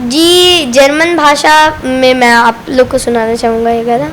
जी German भाषा में मैं आप लोग को सुनाना चाहूँगा ये गाना।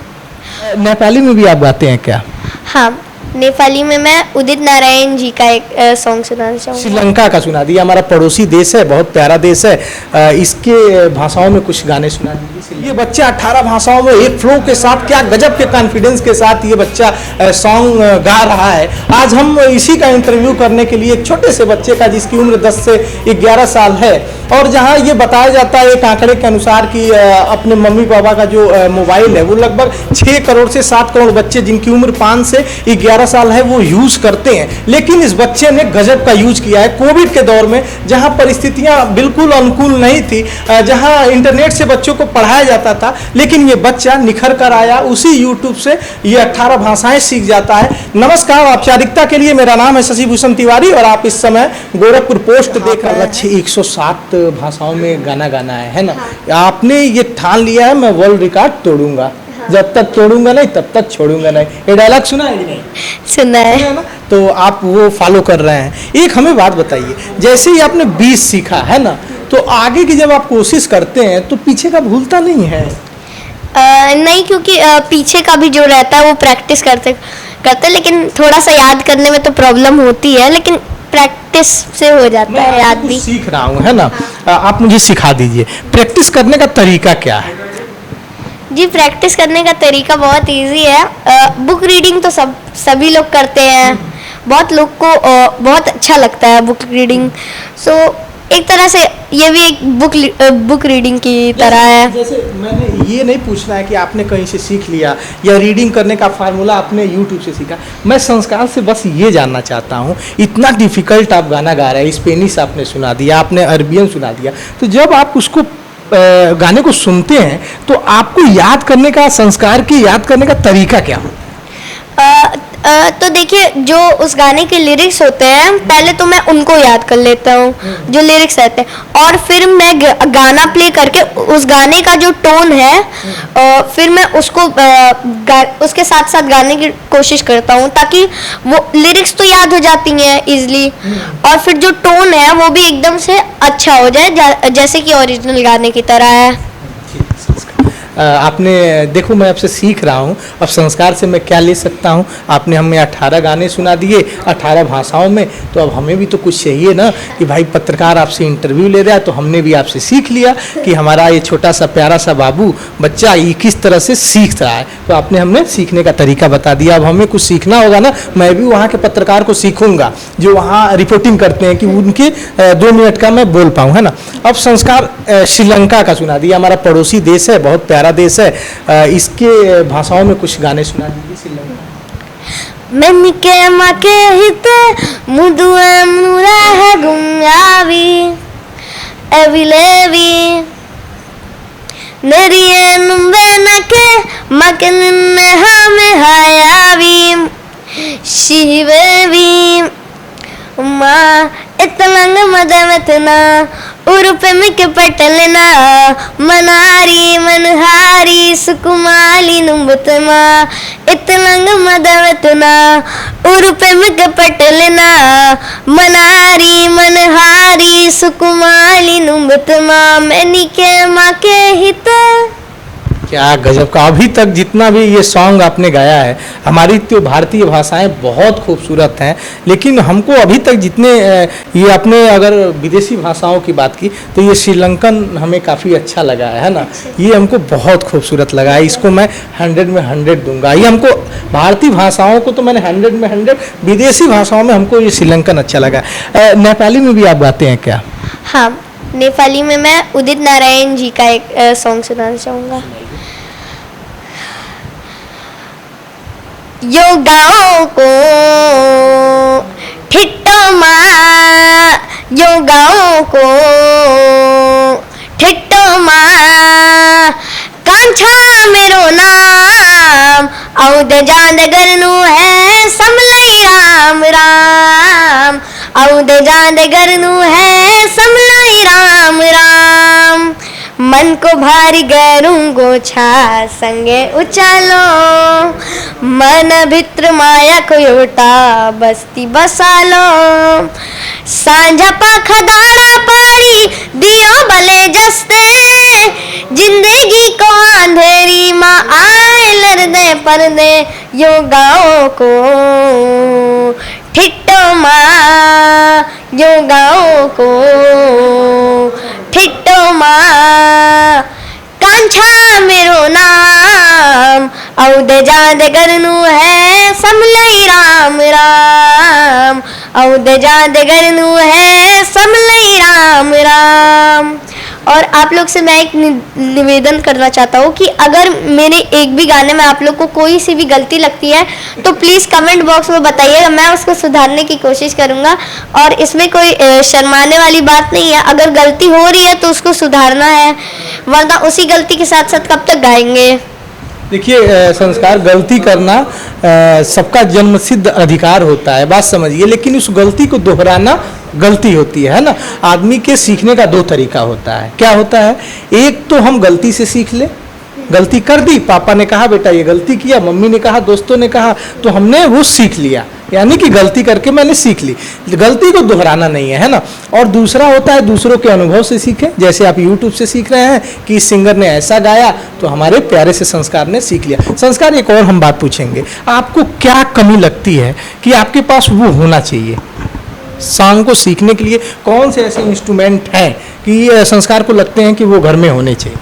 नेपाली में भी आप गाते हैं क्या? हाँ, नेपाली में मैं उदित नारायण जी का एक सॉन्ग सुनाना चाहूँगा। श्रीलंका का सुना दिया, हमारा पड़ोसी देश है, बहुत प्यारा देश है। इसके भाषाओं में कुछ गाने सुना दीजिए। ये बच्चा 18 भाषाओं में एक फ्लो के साथ, क्या गजब के कॉन्फिडेंस के साथ ये बच्चा सॉन्ग गा रहा है। आज हम इसी का इंटरव्यू करने के लिए एक छोटे से बच्चे का, जिसकी उम्र 10 से 11 साल है, और जहाँ ये बताया जाता है एक आंकड़े के अनुसार कि अपने मम्मी पापा का जो मोबाइल है वो लगभग 6 करोड़ से 7 करोड़ बच्चे जिनकी उम्र 5 से 11 साल है वो यूज करते हैं। लेकिन इस बच्चे ने गजब का यूज किया है कोविड के दौर में, जहां परिस्थितियां बिल्कुल अनुकूल नहीं थी, जहां इंटरनेट से बच्चों को पढ़ाया जाता था, लेकिन ये बच्चा निखर कर आया। उसी यूट्यूब से ये 18 भाषाएं सीख जाता है। नमस्कार, औपचारिकता के लिए मेरा नाम है शशि भूषण तिवारी और आप इस समय गोरखपुर पोस्ट देख रहे हैं। 107 भाषाओं में गाना गाना है ना? आपने ये ठान लिया है मैं वर्ल्ड रिकॉर्ड तोड़ूंगा, जब तक तोड़ूंगा नहीं तब तक छोड़ूंगा नहीं। ये डायलॉग सुना है कि नहीं? सुना है ना? तो आप वो फॉलो कर रहे हैं। एक हमें बात बताइए, जैसे ही आपने 20 सीखा है ना, तो आगे की जब आप कोशिश करते हैं तो पीछे का भूलता नहीं है? नहीं, क्योंकि पीछे का भी जो रहता है वो प्रैक्टिस करते, लेकिन थोड़ा सा याद करने में तो प्रॉब्लम होती है, लेकिन प्रैक्टिस से हो जाता है याद भी। सीख रहा हूँ है ना? आप मुझे सिखा दीजिए प्रैक्टिस करने का तरीका क्या है? जी प्रैक्टिस करने का तरीका बहुत इजी है। बुक रीडिंग तो सभी लोग करते हैं, बहुत लोग को बहुत अच्छा लगता है बुक रीडिंग। सो एक तरह से ये भी एक बुक रीडिंग की तरह है। जैसे मैंने ये नहीं पूछना है कि आपने कहीं से सीख लिया या रीडिंग करने का फार्मूला आपने यूट्यूब से सीखा। मैं संस्कार से बस ये जानना चाहता हूँ, इतना डिफिकल्ट आप गाना गा रहे हैं, स्पेनिश आपने सुना दिया, आपने अरबियन सुना दिया, तो जब आप उसको गाने को सुनते हैं तो आपको याद करने का, संस्कार की याद करने का तरीका क्या हो? तो देखिए, जो उस गाने के लिरिक्स होते हैं पहले तो मैं उनको याद कर लेता हूँ, जो लिरिक्स रहते हैं, और फिर मैं गाना प्ले करके उस गाने का जो टोन है फिर मैं उसको उसके साथ साथ गाने की कोशिश करता हूँ, ताकि वो लिरिक्स तो याद हो जाती हैं इजीली, और फिर जो टोन है वो भी एकदम से अच्छा हो जाए, जैसे कि ओरिजिनल गाने की तरह है। आपने देखो, मैं आपसे सीख रहा हूँ, अब संस्कार से मैं क्या ले सकता हूँ? आपने हमें 18 गाने सुना दिए 18 भाषाओं में, तो अब हमें भी तो कुछ चाहिए ना कि भाई पत्रकार आपसे इंटरव्यू ले रहा है, तो हमने भी आपसे सीख लिया कि हमारा ये छोटा सा प्यारा सा बाबू बच्चा ये किस तरह से सीख रहा है। तो आपने हमें सीखने का तरीका बता दिया, अब हमें कुछ सीखना होगा ना। मैं भी वहाँ के पत्रकार को सीखूंगा जो वहाँ रिपोर्टिंग करते हैं, कि उनके 2 मिनट का मैं बोल पाऊँ, है ना? अब संस्कार श्रीलंका का सुना दिया, हमारा पड़ोसी देश है, बहुत प्यारा देश है। इसके भाषाओं में कुछ गाने सुना दीजिए श्रीलंका। मन के मके हिते मुदुए मुरा है गुंगावी एविलेवी नरिये नुम्बे नके मकन में हमें हायावी शिवेवी माँ इतलंग मदमतना उरुपे मिके पटलना मनारी मनहारी सुकुमाली नुम्बतमा इतलंग मदमतना उरुपे मिके पटलना मनारी मनहारी सुकुमाली नुम्बतमा मैनी के माँ के हित। क्या गजब का! अभी तक जितना भी ये सॉन्ग आपने गाया है, हमारी तो भारतीय भाषाएं बहुत खूबसूरत हैं, लेकिन हमको अभी तक जितने ये आपने अगर विदेशी भाषाओं की बात की तो ये श्रीलंकन हमें काफ़ी अच्छा लगा है ना? ये हमको बहुत खूबसूरत लगा है, इसको मैं 100 में 100 दूंगा। ये हमको भारतीय भाषाओं को तो मैंने 100 में 100, विदेशी भाषाओं में हमको ये श्रीलंकन अच्छा लगा। नेपाली में भी आप गाते हैं क्या? हाँ, नेपाली में मैं उदित नारायण जी का एक सॉन्ग सुनाना चाहूँगा। यो गाँव को ठिट्टो माँ, यो गाँव को ठिट्टो माँ, कांछा मेरो नाम औद जान गरनु है समलई राम राम, औद जान गरनु है समलई राम राम, मन को भारी गरूं गोछा संगे उचालो, मन भित्र माया कोयोटा बस्ती बसालो, सांझा पाखा दाड़ा पाड़ी दियो भले जस्ते पर्दे यो गाँव को, ठिट्टो माँ यो गाँव को, ठिट्टो माँ कांछा मेरो नाम, औदे जादे करनू है समलई राम राम, औदे जादे करनू है समलई राम राम। और आप लोग से मैं एक निवेदन करना चाहता हूँ कि अगर मेरे एक भी गाने में आप लोग को कोई सी भी गलती लगती है तो प्लीज़ कमेंट बॉक्स में बताइएगा, मैं उसको सुधारने की कोशिश करूँगा। और इसमें कोई शर्माने वाली बात नहीं है, अगर गलती हो रही है तो उसको सुधारना है, वरना उसी गलती के साथ साथ कब तक गाएंगे। देखिए संस्कार, गलती करना सबका जन्मसिद्ध अधिकार होता है, बात समझिए, लेकिन उस गलती को दोहराना गलती होती है ना। आदमी के सीखने का दो तरीका होता है, क्या होता है, एक तो हम गलती से सीख ले, गलती कर दी, पापा ने कहा बेटा ये गलती किया, मम्मी ने कहा, दोस्तों ने कहा, तो हमने वो सीख लिया, यानी कि गलती करके मैंने सीख ली, गलती को दोहराना नहीं है ना। और दूसरा होता है दूसरों के अनुभव से सीखें, जैसे आप YouTube से सीख रहे हैं कि इस सिंगर ने ऐसा गाया तो हमारे प्यारे से संस्कार ने सीख लिया। संस्कार, एक और हम बात पूछेंगे, आपको क्या कमी लगती है कि आपके पास वो होना चाहिए सॉन्ग को सीखने के लिए? कौन से ऐसे इंस्ट्रूमेंट हैं कि संस्कार को लगते हैं कि वो घर में होने चाहिए?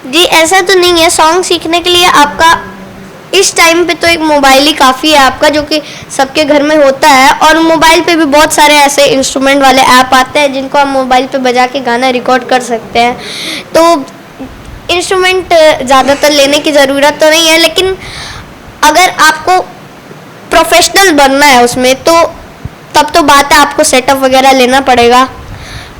जी ऐसा तो नहीं है, सॉन्ग सीखने के लिए आपका इस टाइम पे तो एक मोबाइल ही काफ़ी है आपका, जो कि सबके घर में होता है। और मोबाइल पे भी बहुत सारे ऐसे इंस्ट्रूमेंट वाले ऐप आते हैं जिनको आप मोबाइल पे बजा के गाना रिकॉर्ड कर सकते हैं। तो इंस्ट्रूमेंट ज़्यादातर लेने की ज़रूरत तो नहीं है, लेकिन अगर आपको प्रोफेशनल बनना है उसमें तो तब तो बात है आपको सेटअप वगैरह लेना पड़ेगा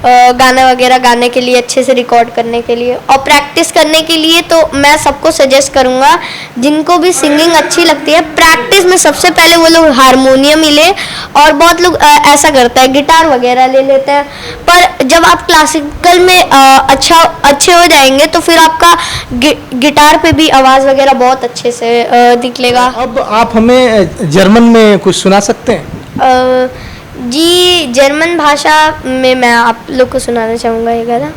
गाना वगैरह गाने के लिए, अच्छे से रिकॉर्ड करने के लिए। और प्रैक्टिस करने के लिए तो मैं सबको सजेस्ट करूँगा, जिनको भी सिंगिंग अच्छी लगती है, प्रैक्टिस में सबसे पहले वो लोग हारमोनियम ही ले, और बहुत लोग ऐसा करता है गिटार वगैरह ले लेते हैं। पर जब आप क्लासिकल में अच्छे हो जाएंगे तो फिर आपका गिटार पे भी आवाज़ वगैरह बहुत अच्छे से निकलेगा। अब आप हमें जर्मन में कुछ सुना सकते हैं? जी जर्मन भाषा में मैं आप लोग को सुनाना चाहूँगा ये गाना।